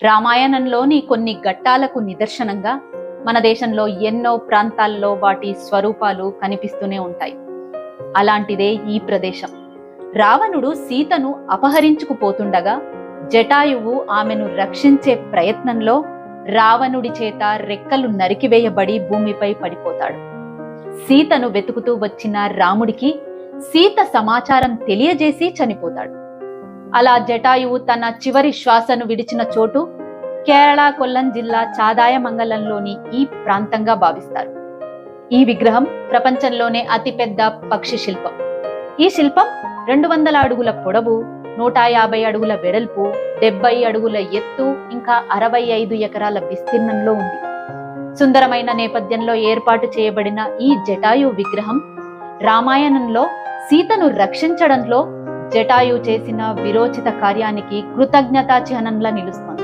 రామాయణంలోని కొన్ని ఘట్టాలకు నిదర్శనంగా మన దేశంలో ఎన్నో ప్రాంతాల్లో వాటి స్వరూపాలు కనిపిస్తూనే ఉంటాయి. అలాంటిదే ఈ ప్రదేశం. రావణుడు సీతను అపహరించుకుపోతుండగా జటాయువు ఆమెను రక్షించే ప్రయత్నంలో రావణుడి చేత రెక్కలు నరికివేయబడి భూమిపై పడిపోతాడు. సీతను వెతుకుతూ వచ్చిన రాముడికి సీత సమాచారం తెలియజేసి చనిపోతాడు. అలా జటాయువు తన చివరి శ్వాసను విడిచిన చోటు కేరళ కొల్లం జిల్లా చాదాయమంగళంలోని ఈ ప్రాంతంగా భావిస్తారు. ఈ విగ్రహం ప్రపంచంలోనే అతిపెద్ద పక్షి శిల్పం. ఈ శిల్పం 200 అడుగుల పొడవు, 150 అడుగుల వెడల్పు, 70 అడుగుల ఎత్తు, ఇంకా 65 ఎకరాల విస్తీర్ణంలో ఉంది. సుందరమైన నేపథ్యంలో ఏర్పాటు చేయబడిన ఈ జటాయు విగ్రహం రామాయణంలో సీతను రక్షించడంలో జటాయు చేసిన విరోచిత కార్యానికి కృతజ్ఞతా చిహ్నంలా నిలుస్తుంది.